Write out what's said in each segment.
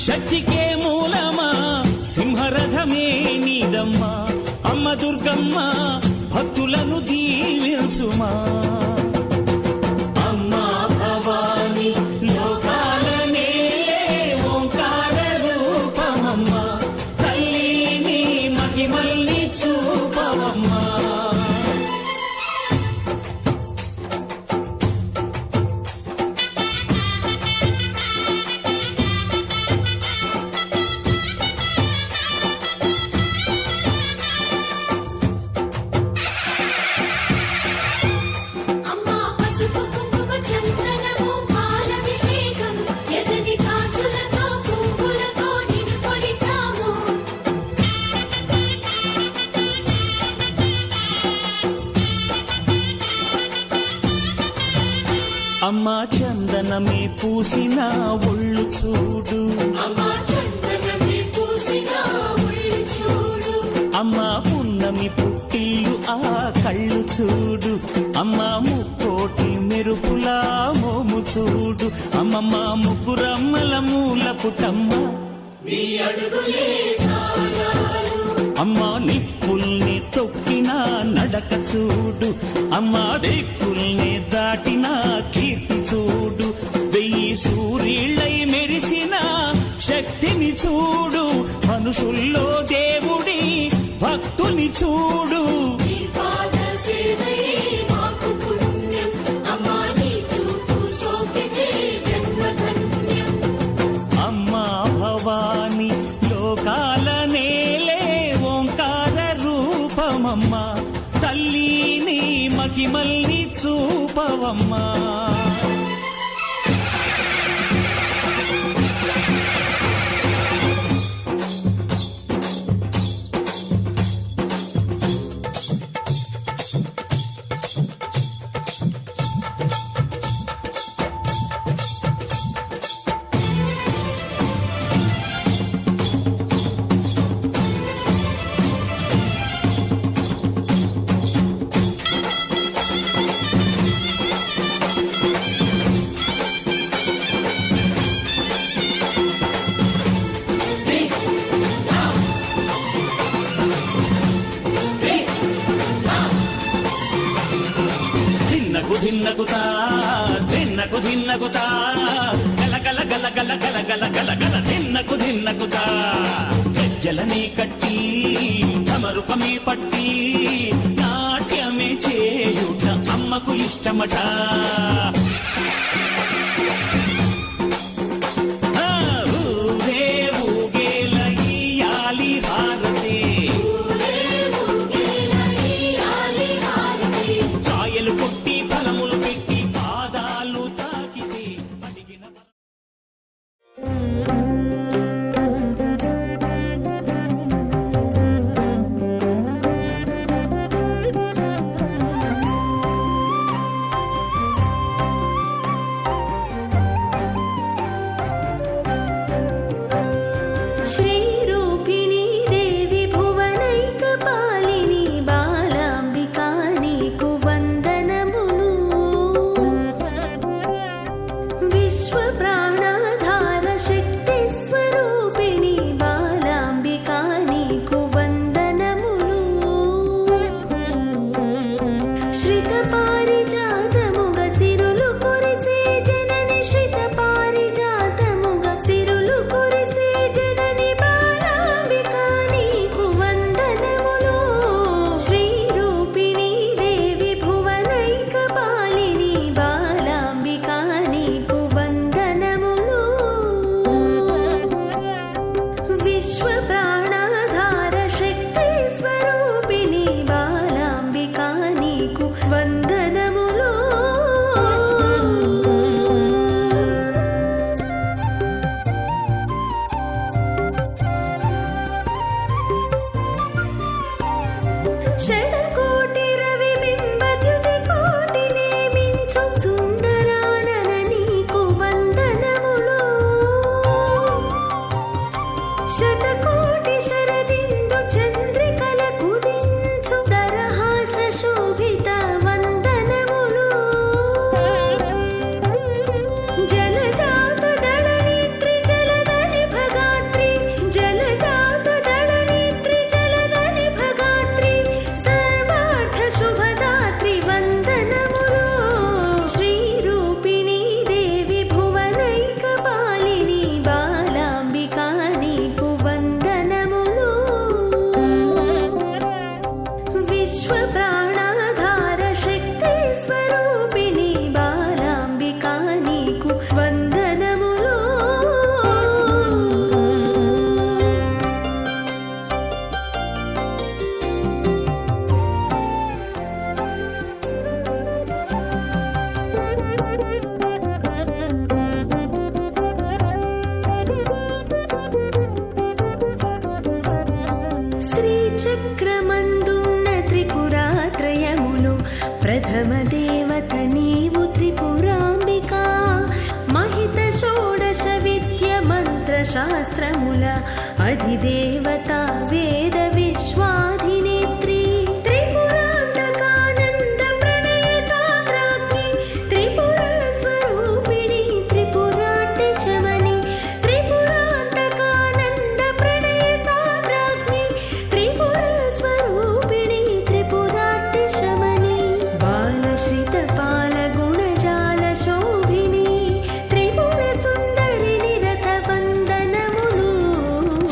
శక్తికే మూలమా సింహరథమే నీదమ్మా అమ్మ దుర్గమ్మ భక్తులను దీవించుమా అమ్మా భవాని లోకాల నేలే ఓంకార రూపమమ్మా తల్లిని మహిమల్ని చూపవమ్మా అమ్మా చందనమే పూసిన ఒళ్ళు చూడు అమ్మా పున్నమి పుట్టిల్లు ఆ కళ్ళు చూడు అమ్మా ముక్కోటి మెరుపులా మోము చూడు అమ్మమ్మ ముగ్గురమ్మల మూల పుటమ్మ అమ్మా నిప్పుల్ని తొక్కిన నడక చూడు అమ్మా దిక్కుల్ని దాటిన కీర్తి చూడు 1000 సూర్యుళ్ళై మెరిసిన శక్తిని చూడు మనుషుల్లో దేవుడి భక్తుని చూడు అమ్మా భవాని లోకాల నేలే ఓంకార రూపమమ్మా తల్లిని మహిమల్ని చూపవమ్మా ధిన్నకుతా ధిన్నకు ధిన్నకుతా గల గల గల గల గల గల గల గల ధిన్నకుతా గజ్జలనే కట్టి ధమరుకమే పట్టి నాట్యమే చేయుట అమ్మకు ఇష్టమట ఊరే ఊగేల ఇయ్యాలి హారతి కాయలు కొట్టి ఫలములు పెట్టి పాదాలు తాకితే అడిగిన జలజాత దళని త్రిజలదని భగ శ్రీచక్రమందున్న త్రిపురాత్రయములో ప్రథమ దేవత నీవు త్రిపురాంబికా. మహిత షోడశ విద్య మంత్ర శాస్త్రముల అధిదేవత వేద విశ్వాధినేత్రి. త్రిపురాంతకానంద ప్రణయ సామ్రాజ్ఞి త్రిపుర స్వరూపిణి త్రిపురాటి శమని. త్రిపురాంతకానంద ప్రణయ సామ్రాజ్ఞి త్రిపుర స్వరూపిణి త్రిపురాటి శమని. బాలశ్రిత పాల గుణజాల శోభిని త్రిపుర సుందరి నిరత వందనములు.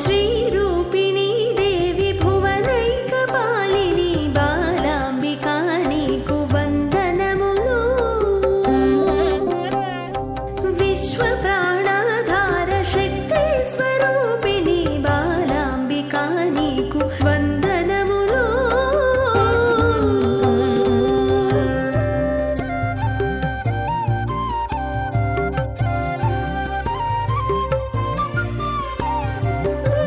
శ్రీరూపిణి దేవి భువనైక పాలిని బాలాంబికా నీకు వందనములు. విశ్వ ప్రాణాధార శక్తి స్వరూపిణి బాలాంబికా నీకు వందనములు.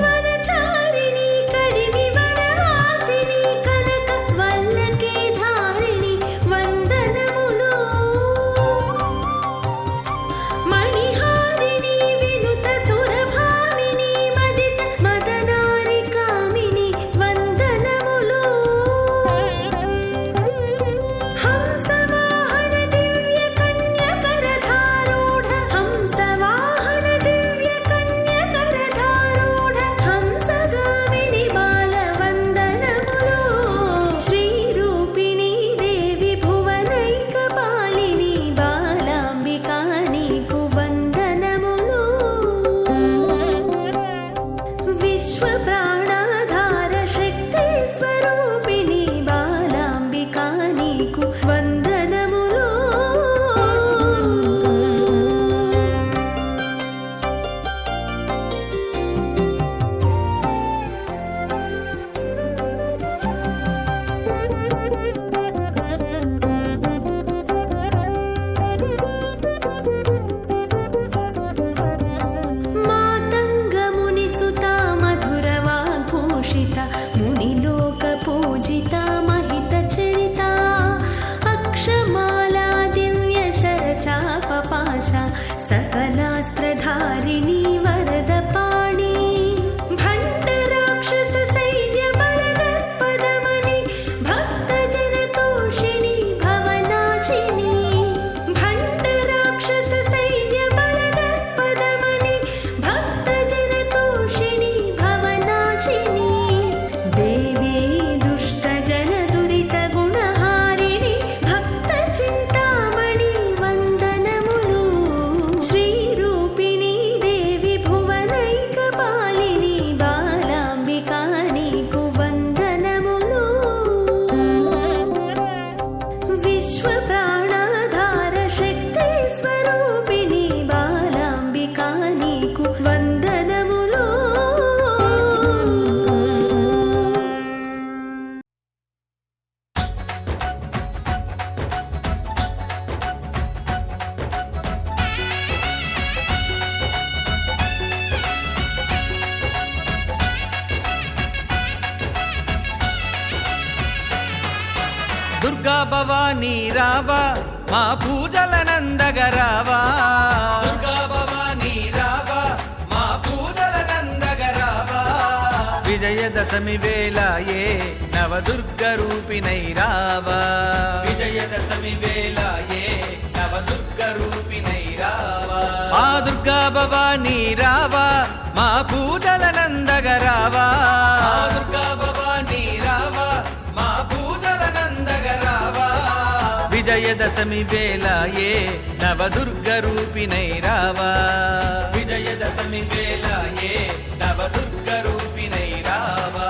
వనచారిణి కడిమి వనవాసిని కనక వల్లకే ధారిణి వందనములు. మణిహారిణి వినుత సురభామిని మదిత మదనారి కామిని వందనములు. హంసవాహన దివ్య కన్యకరధారూఢ హంసవాహన దివ్య కన్యకరధారూఢ హంసగామిని బాల వందనములు. శ్రీరూపిణి దేవి భువనైక పాలిని బాలాంబికా నీకు వందనములు. విశ్వ ప్రాణాధార శక్తి స్వరూపిణి బాలాంబికా నీకు వందనములు. మాతంగమునిసుత మధుర వాగ్భూషిత మునిలోక పూజిత మహిత చరిత. అక్షమాలా దివ్య శరచాప పాశ సకలాస్త్రధారిణి వరద పాణి. భండ రాక్షస సైన్య బలదర్పదమని భక్తజన తోషిణి భవనాశిని. భండ రాక్షస సైన్య బలదర్పదమని భక్తజన తోషిణి భవనాశిని. దేవి దుష్ట జన దురిత గుణహారిణి భక్త చింతామణి వందనములు. శ్రీరూపిణి దేవి భువనైక పాలిని బాలాంబికా నీకు వందనములు. విశ్వ ప్రాణాధార శక్తి స్వరూపిణి బాలాంబికా నీకు వందనములు. దుర్గా భవానీ రావా మా పూజల నందగరావా. దుర్గా భవానీ రావా మా పూజల నందగరావా. విజయదశమి వేళ ఏ నవదుర్గ రూపిణై రావా. విజయదశమి వేళ ఏ నవదుర్గ రూపిణై రావా. ఆ దుర్గా భవానీ రావా మా పూజల నందగరావా. దుర్గా భవానీ రావా మా పూజల నందగరావా. విజయదశమి వేళ ఏ నవదుర్గ రూపిణై రావా. విజయదశమి వేళ ఏ నవదుర్గ రూపిణై రావా.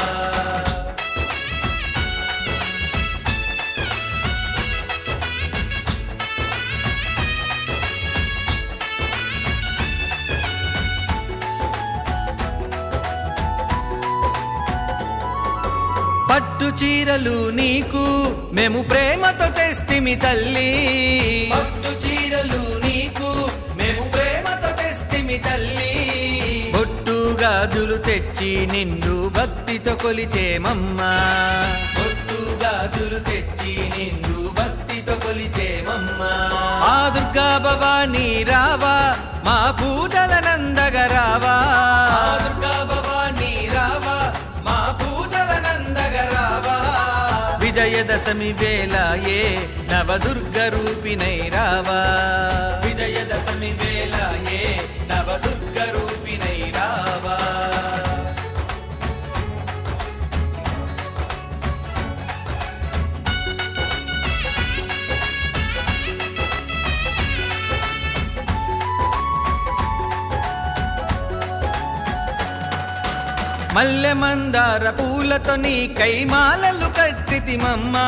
పట్టు చీరలు నీకు మేము ప్రేమతో తెస్తిమి తల్లి. పట్టు చీరలు నీకు మేము ప్రేమతో తెస్తిమి తల్లి. బొట్టుగా గాజులు తెచ్చి నిన్ను భక్తితో కొలిచేమమ్మా బొట్టు గాజులు తెచ్చి నిన్ను భక్తితో కొలిచేమమ్మా ఆ దుర్గా భవానీ రావా మా పూజలనందగ రావా ఆ దుర్గా భవానీ రావా మా పూజలనందగ రావా విజయదశమి వేళ ఏ నవదుర్గ రూపిణై రావా విజయదశమి వేళ ఏ నవదుర్గ రూపిణై రావా మల్లె మందార పూలతో నీ కైమాలలు కట్టితిమమ్మా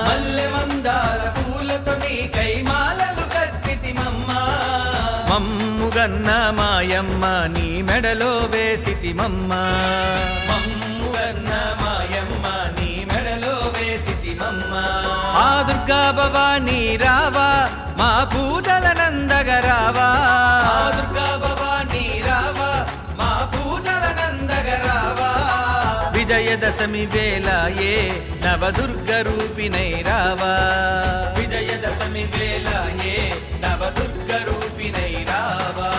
మల్లె మందార పూలతో నీ కైమాలలు కట్టితిమమ్మా మమ్ముగన్న మాయమ్మ నీ మెడలో వేసితిమమ్మా మమ్ముగన్న మాయమ్మ నీ మెడలో వేసితిమమ్మా ఆ దుర్గా భవానీ రావా మా పూజలనందగ రావా ఆ దుర్గా భవానీ రావా మా పూజలనందగ రావా విజయదశమి వేళ ఏ నవదుర్గ రూపిణై రావా విజయదశమి వేళ ఏ నవదుర్గ రూపిణై రావా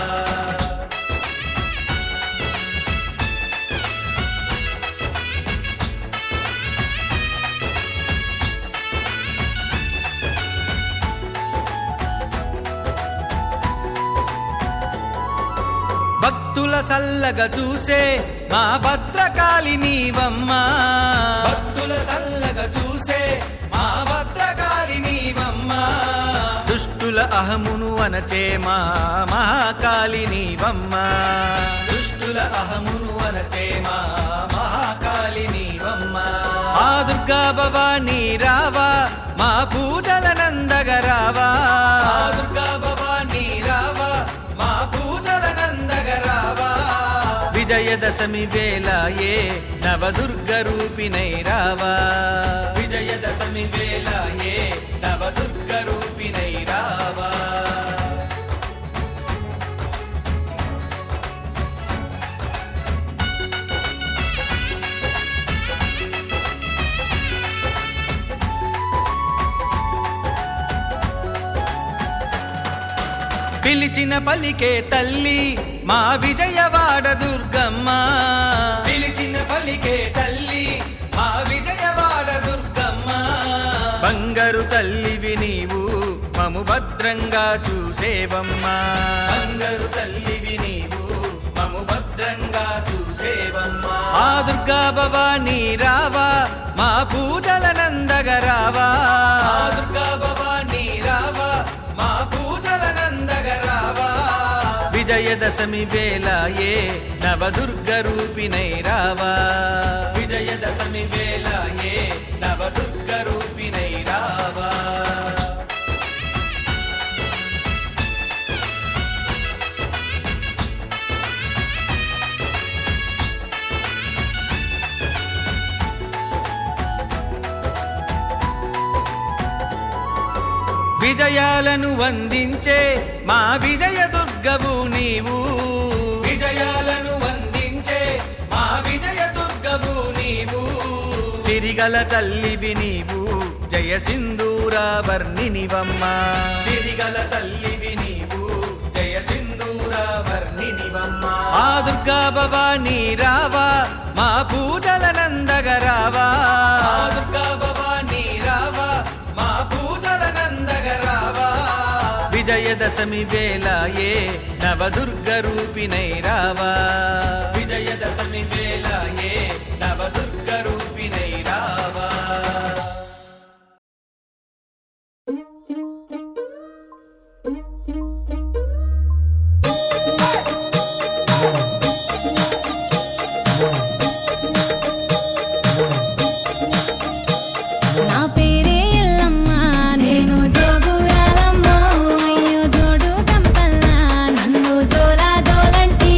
భక్తుల సల్లగా చూసే మా భద్రకాళి నీవమ్మా భక్తుల సల్లగా చూసే మా భద్రకాళి నీవమ్మా దుష్టుల అహమును అనచే మా మహాకాళి నీవమ్మా దుష్టుల అహమును అనచే మా మహాకాళి నీవమ్మా ఆ దుర్గా భవానీ రావా మా పూజలనందగ రావా ఆ దుర్గా భవానీ రావా మా పూజలనందగ రావా విజయదశమి వేళ ఏ నవదుర్గ రూపిణై రావా విజయదశమి వేళ ఏ నవదుర్గ రూపిణై రావా పిలిచిన పలికే తల్లి మా విజయవాడ దుర్గమ్మ పిలిచిన పలికే తల్లి మా విజయవాడ దుర్గమ్మ బంగారు తల్లివి నీవు మము భద్రంగా చూసేవమ్మా బంగారు తల్లివి నీవు మము భద్రంగా చూసేవమ్మా ఆ దుర్గా భవానీ రావా మా పూజలనందగ రావా ఆ దుర్గా భవానీ రావా మా పూజలనందగ రావా విజయదశమి వేళ ఏ నవదుర్గ రూపిణై రావా విజయదశమి వేళ ఏ నవదుర్గ రూపిణై రావా విజయాలను వందించే మా విజయ దుర్గవు నీవు విజయాలను వందించే మా విజయ దుర్గవు నీవు సిరిగల తల్లివి నీవు జయ సింధూర వర్ణినివమ్మా సిరిగల తల్లివి నీవు జయ సింధూర వర్ణినివమ్మా ఆ దుర్గా భవానీ రావా మా పూజలనందగ రావా ఆ దుర్గా భవానీ రావా మా పూజలనందగ రావా విజయదశమి వేళ ఏ నవదుర్గ రూపిణై రావా విజయదశమి వేళ ఏ నవదుర్గ రూపిణై రావా నా పేరే ఎల్లమ్మ నేను జోగురాలమ్మో అయ్యో జోడు కంపల్లా నన్ను జోలా జోలంటి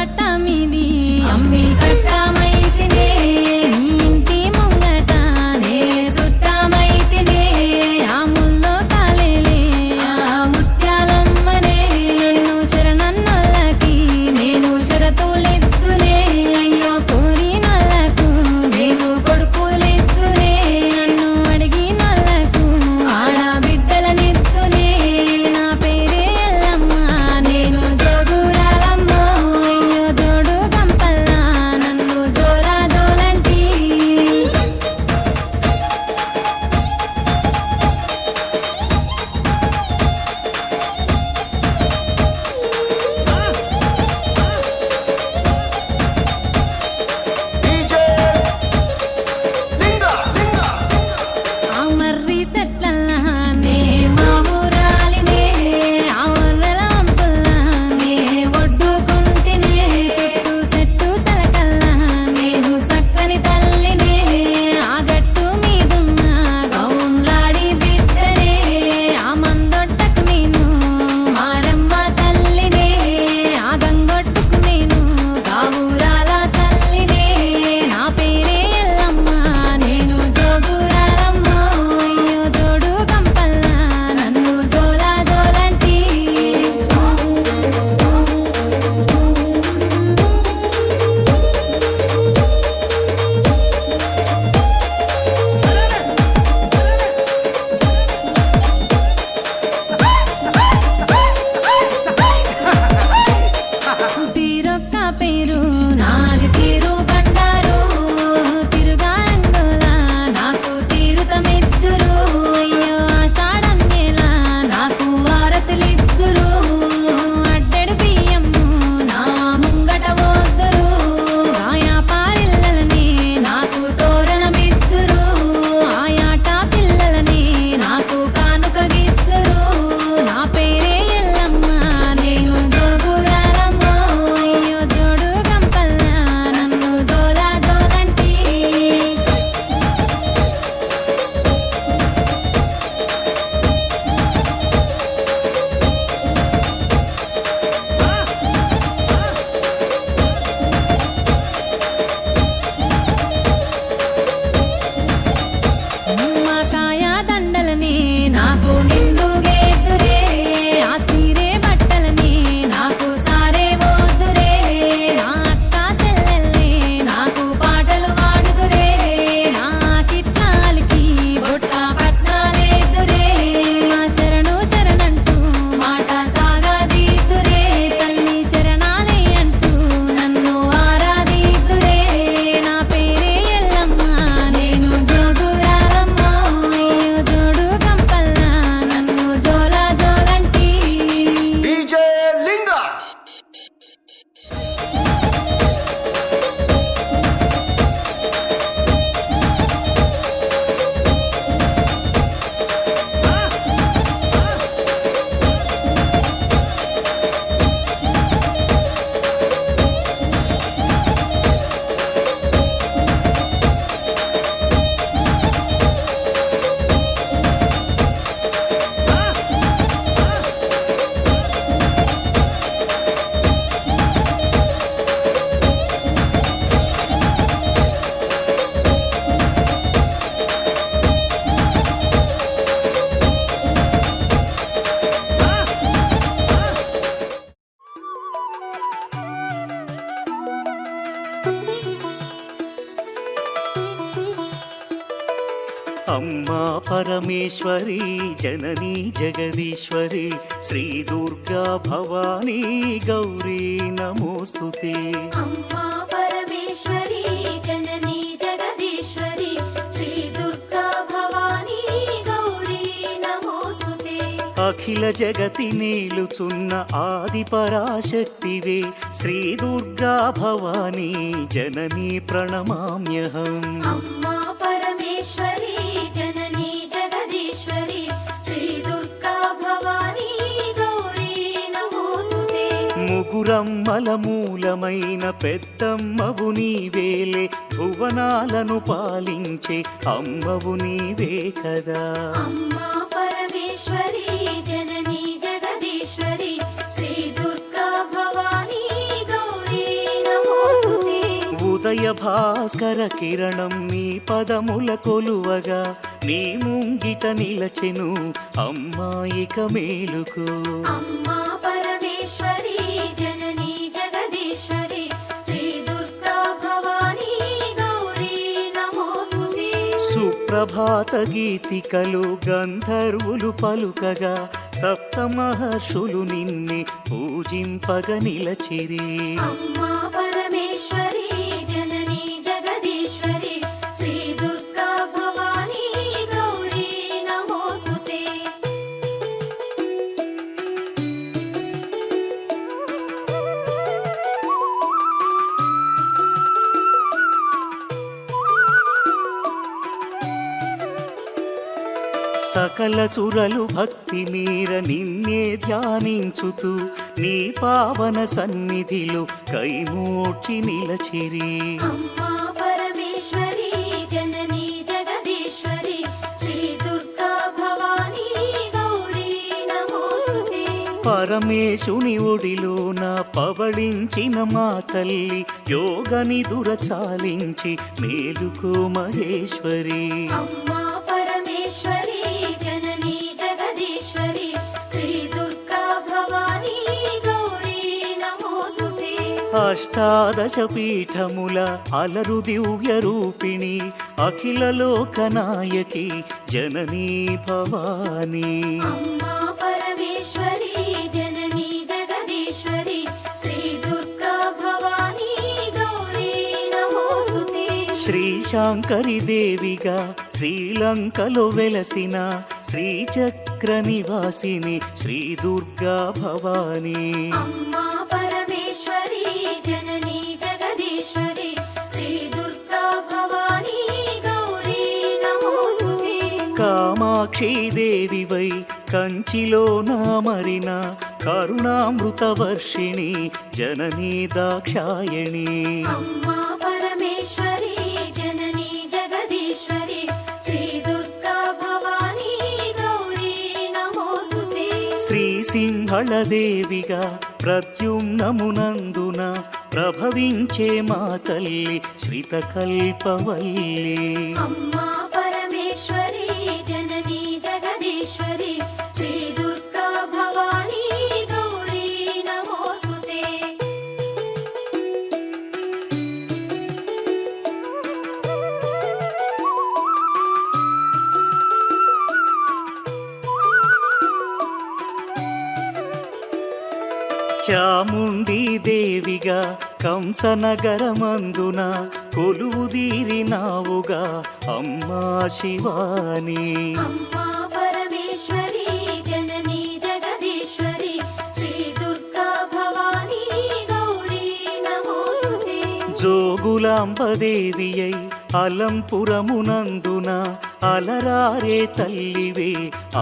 గట్ట మీది అమ్మి కట్టమైతినే నీ ఇంటి ముంగట నే సుట్టమైతినే ఆ ముల్లో కాలేలే ఆ ముత్యాలమ్మనే నన్ను శరణన్నోళ్ళకి నేను షరతులెత్తునే అయ్యో కోరినోళ్ళకు నేను కొడుకులెత్తునే నన్ను అడిగినోళ్ళకు ఆడబిడ్డలనెత్తునే నా పేరే ఎల్లమ్మ నేను జోగురాలమ్మ అయ్యో జోడు గంపల్లా నన్ను జోలా జోలంటి ఆ మర్రి చెట్లల్లా నే మా ఊరాలినే ఆ వర్రల వంపుల్లా నే ఒడ్డుకుంటినే చెట్టు చెట్టు చలకల్లా నేను సక్కని తల్లినే ఆ గట్టు మీదున్న గౌన్లాడి బిడ్డనే ఆ మందొట్టకు నేను మారమ్మ తల్లినే ఆ గంగొట్టుకు నేను గావురాల తల్లినే నా పేరే ఎల్లమ్మ నేను జోగురాలమ్మ అయ్యో జోడు గంపల్లా నన్ను జోలా జోలంటి తీరొక్క పేరు నాది తీరు బండారు తిరుగారంగుల నాకు తీరుతమెద్దురు అయ్యో ఆషాఢం నెల నాకు వారతులిద్దురు అడ్డెడు బియ్యము నా ముంగట వద్దరు ఆయా పారిల్లలని నాకు తోరణమిద్దురు ఆయాట పిల్లలని నాకు కానుక గిద్దురు నా పేరే ఎల్లమ్మ నేను జోగురాలమ్మ అయ్యో జోడు గంపల్లా నన్ను జోలా జోలంటి నిమ్మకాయ దండలని నాకు నిండుగేద్దురే ఆ చీరే బట్టలని నాకు సారే వద్దురే నా అక్క చెల్లెల్ని నాకు పాటలు పాడుదురే నా కిట్లాలకి బొట్ట పట్నాలేదురే మా శరణు చరణంటూ మాట సాగదీదురే తల్లి చరణాలే అంటూ నన్ను ఆరాధిదురే నా పేరే ఎల్లమ్మ నేను జోగురాలమ్మ అయ్యో జోడు గంపల్లా నన్ను జోలా జోలంటి అమ్మా పరమేశ్వరి జననీ జగదీశ్వరి శ్రీ దుర్గా భవానీ గౌరీ నమోస్తుతే అమ్మా పరమేశ్వరి జననీ జగదీశ్వరి శ్రీ దుర్గా భవానీ గౌరీ నమోస్తుతే అఖిల జగతి నేలుచున్న ఆది పరాశక్తివే శ్రీ దుర్గా భవానీ జననీ ప్రణమామ్యహం అమ్మా పరమేశ్వరి జననీ జగదీశ్వరి శ్రీ దుర్గా భవానీ గౌరీ నమోస్తుతే ముగురమ్మల మూలమైన పెద్దమ్మవు నీవేలే భువనాలను పాలించే అమ్మవు నీవే కదా అమ్మా పరమేశ్వరి జననీ జగదీశ్వరి శ్రీ దుర్గా భవానీ గౌరీ ఉదయ భాస్కర కిరణం నీ పదముల కొలువగా నీ ముంగిట నిలచెను అమ్మాయిక మేలుకు. అమ్మా పరమేశ్వరి జననీ జగదీశ్వరి శ్రీ దుర్గా భవానీ గౌరీ నమోస్తుతే. సుప్రభాత గీతికలు గంధర్వులు పలుకగా సప్త మహర్షులు నిన్నే పూజింపగ నిలచిరి. అమ్మా పరమేశ్వరి జననీ జగదీశ్వరి శ్రీ దుర్గా భవానీ గౌరీ నమోస్తుతే. సకల సురలు భక్తి మీర నిన్నే ధ్యానించుతూ నీ పావన సన్నిధిలో కైమోడ్చి నిలచిరి. అమ్మా పరమేశ్వరి జననీ జగదీశ్వరి శ్రీ దుర్గా భవానీ గౌరీ నమోస్తుతే. పరమేశుని ఒడిలోన పవళించిన మా తల్లి యోగ నిదుర చాలించి మేలుకో మహేశ్వరి. అమ్మా పరమేశ్వరి జననీ జగదీశ్వరి శ్రీ దుర్గా భవానీ గౌరీ నమోస్తుతే. అష్టాదశ పీఠముల అలరు దివ్య రూపిణి అఖిల లోకనాయకి జననీ భవానీ. అమ్మా పరమేశ్వరి జననీ జగదీశ్వరి శ్రీ దుర్గా భవానీ గౌరీ నమోస్తుతే. శ్రీశాంకరి దేవిగా శ్రీలంకలో వెలసిన శ్రీచక్ర నివాసిని శ్రీ దుర్గా భవానీ. అమ్మా పరమేశ్వరి జననీ జగదీశ్వరి శ్రీ దుర్గా భవానీ గౌరీ నమోస్తుతే. కామాక్షి దేవివై కంచిలో నామరిన కరుణామృత వర్షిణి జననీ దాక్షాయణి. అమ్మా పరమేశ్వరి జననీ జగదీశ్వరి శ్రీ దుర్గా భవానీ గౌరీ నమోస్తుతే. శ్రీ సింహళ దేవిగా ప్రద్యుమ్నమునందున ప్రభవించే మా తల్లి శ్రితకల్పవల్లి. అమ్మా పరమేశ్వరి జననీ జగదీశ్వరి శ్రీ దుర్గా భవానీ గౌరీ నమోస్తుతే. చాముండి దేవిగా కంసనగరమందున కొలువుదీరినావుగా అమ్మా శివాని. అమ్మా పరమేశ్వరి జననీ జగదీశ్వరి శ్రీ దుర్గా భవానీ గౌరీ నమోస్తుతే. జోగులాంబదేవియై అలంపురమునందున అలరారే తల్లివే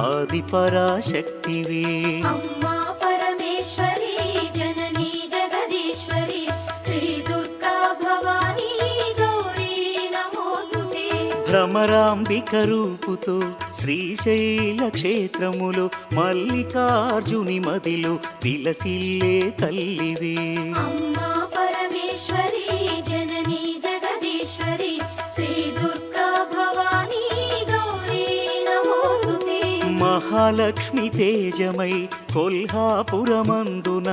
ఆది పరాశక్తివే. అమ్మా పరమేశ్వరి జననీ జగదీశ్వరి శ్రీ దుర్గా భవానీ గౌరీ నమోస్తుతే. భ్రమరాంబిక రూపుతో శ్రీశైల క్షేత్రములో మల్లికార్జుని మదిలో విలసిల్లే తల్లివే. అమ్మా పరమేశ్వరి జననీ జగదీశ్వరి శ్రీ దుర్గా భవానీ గౌరీ నమోస్తుతే. మహాలక్ష్మి తేజమై కొల్హాపురమందున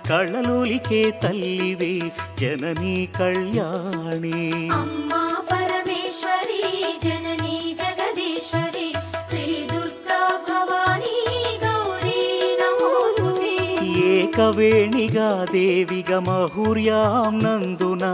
కళ్ళలోలికే తల్లివే జననీ కళ్యాణి. అమ్మా పరమేశ్వరి జననీ జగదీశ్వరి శ్రీ దుర్గా భవానీ గౌరీ నమోస్తుతే. ఏకవేణిగా దేవిగా మహుర్యాం నందున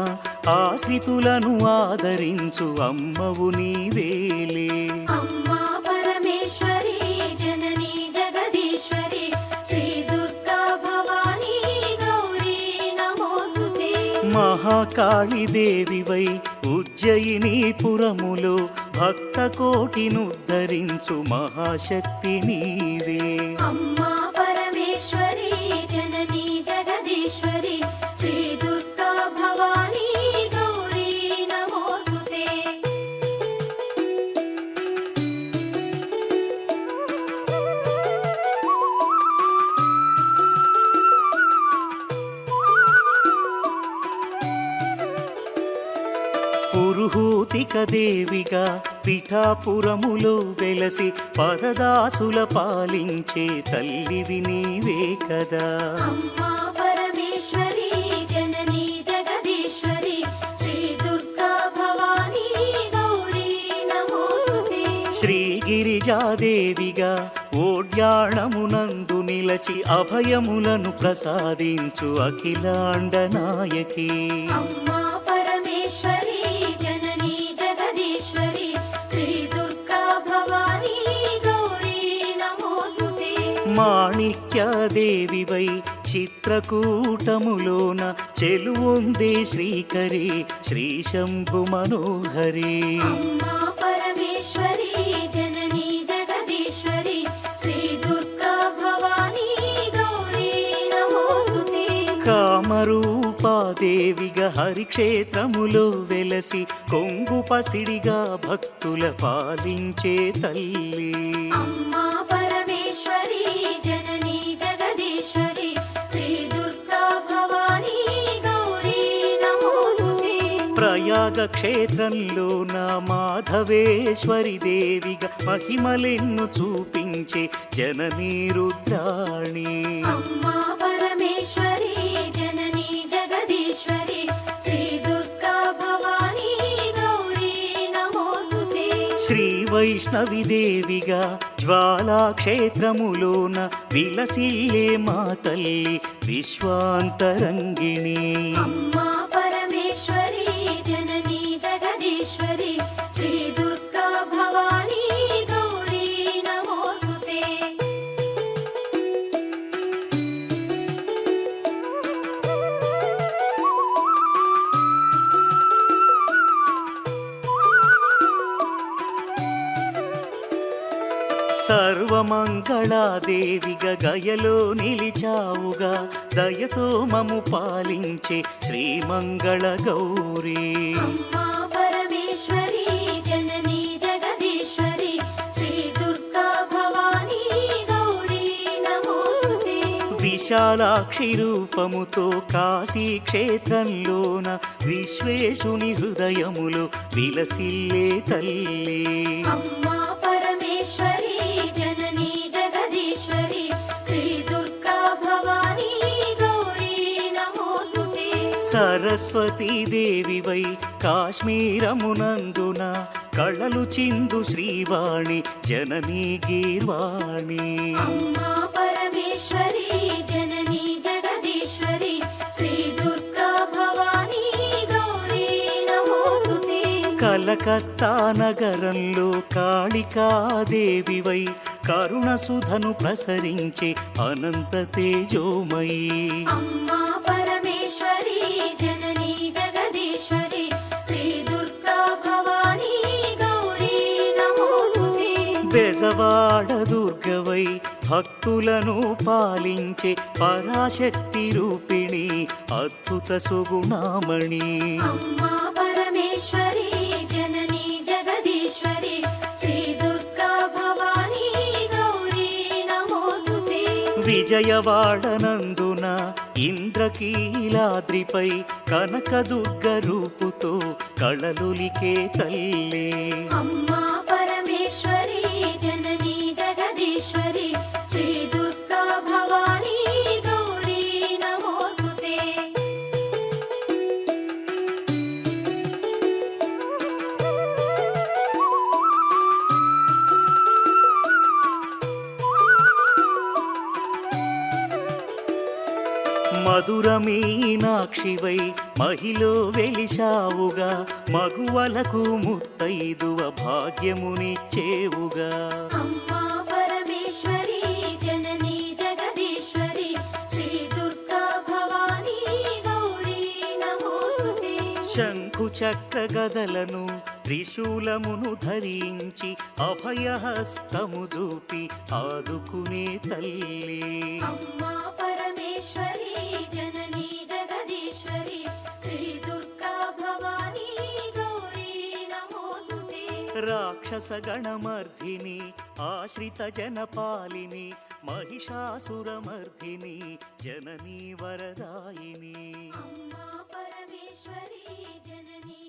ఆశ్రితులను ఆదరించు అమ్మవు నీవేలే. అమ్మా పరమేశ్వరి జననీ జగదీశ్వరి శ్రీ దుర్గా భవానీ గౌరీ నమోస్తుతే. మహాకాళి దేవివై ఉజ్జయినీపురములో భక్త కోటినుద్ధరించు మహాశక్తి నీవే. అమ్మా పరమేశ్వరి జననీ జగదీశ్వరి శ్రీ దుర్గా భవానీ గౌరీ నమోస్తుతే. పురుహూతిక దేవిగా పిఠాపురములో వెలసి పరదాసుల పాలించే తల్లివి నీవే కదా. అమ్మా పరమేశ్వరి జననీ జగదీశ్వరి శ్రీ దుర్గా భవానీ గౌరీ నమోస్తుతే. శ్రీగిరిజాదేవిగా ఓడ్యాణమునందు నిలచి అభయములను ప్రసాదించు అఖిలాండ నాయకి. అమ్మా పరమేశ్వరి జననీ జగదీశ్వరి శ్రీ దుర్గా భవానీ గౌరీ నమోస్తుతే. మాణిక్యదేవివై చిత్రకూటములోన చెలువొందే శ్రీకరి శ్రీ శంభు మనోహరి. అమ్మా పరమేశ్వరి జననీ జగదీశ్వరి శ్రీ దుర్గా భవానీ గౌరీ నమోస్తుతే. కామరూపాదేవిగా హరిక్షేత్రములో వెలసి కొంగు పసిడిగా భక్తుల పాలించే తల్లి. అమ్మా పరమేశ్వరి జననీ జగదీశ్వరి శ్రీ దుర్గా భవానీ గౌరీ నమోస్తుతే. ప్రయాగ క్షేత్రంలోన మాధవేశ్వరి దేవిగా మహిమలెన్ను చూపించే జననీ రుద్రాణి. అమ్మా పరమేశ్వరి జననీ జగదీశ్వరి శ్రీ దుర్గా భవానీ గౌరీ నమోస్తుతే. శ్రీ వైష్ణవి దేవిగా జ్వాలా క్షేత్రములోన విలసిల్లే మా తల్లి విశ్వాంతరంగిణి. అమ్మా పరమేశ్వరి జననీ జగదీశ్వరి శ్రీ దుర్గా భవానీ గౌరీ నమోస్తుతే. సర్వమంగళాదేవిగా గయలో నిలిచావుగా దయతో మము పాలించే శ్రీమంగళ గౌరీ. అమ్మా పరమేశ్వరి జననీ జగదీశ్వరి శ్రీ దుర్గా భవానీ గౌరీ నమోస్తుతే. విశాలాక్షి రూపముతో కాశీ క్షేత్రంలోన విశ్వేశుని హృదయములో విలసిల్లే తల్లి. అమ్మా పరమేశ్వరి జననీ జగదీశ్వరి శ్రీ దుర్గా భవానీ గౌరీ నమోస్తుతే. సరస్వతీ దేవివై కాశ్మీరమునందున కళలు చిందు శ్రీవాణి జననీ గీర్వాణి. అమ్మా పరమేశ్వరి జననీ జగదీశ్వరి శ్రీ దుర్గా భవానీ గౌరీ నమోస్తుతే. కలకత్తా నగరంలో కాళికాదేవివై కరుణ సుధను ప్రసరించే అనంత తేజోమయీ. అమ్మా పరమేశ్వరి జననీ జగదీశ్వరి శ్రీ దుర్గా భవానీ గౌరీ నమోస్తుతే. బెజవాడ దుర్గవై భక్తులను పాలించే పరాశక్తి రూపిణి అద్భుత సుగుణామణి. అమ్మా పరమేశ్వరి జననీ జగదీశ్వరి శ్రీ దుర్గా భవానీ గౌరీ నమోస్తుతే. విజయవాడ నందున ఇంద్రకీలాద్రిపై కనకదుర్గ రూపుతో కళలులికే తల్లి. అమ్మా పరమేశ్వరి జననీ జగదీశ్వరి శ్రీ దుర్గా భవానీ గౌరీ నమోస్తుతే. మధుర మీనాక్షివై మహిలో వెలిశావుగా మగువలకు ముత్తైదువ భాగ్యమునిచ్చేవుగా. అమ్మా పరమేశ్వరి జననీ జగదీశ్వరి శ్రీ దుర్గా భవానీ గౌరీ నమోస్తుతే. శంఖు చక్ర గదలను త్రిశూలమును ధరించి అభయహస్తము చూపి ఆదుకునే తల్లి. అమ్మా పరమేశ్వరి జననీ జగదీశ్వరి శ్రీ దుర్గా భవానీ గౌరీ నమోస్తుతే. రాక్షస గణమర్ధిని ఆశ్రిత జనపాలిని మహిషాసురమర్ధిని జననీ వరదాయిని. అమ్మా పరమేశ్వరి జననీ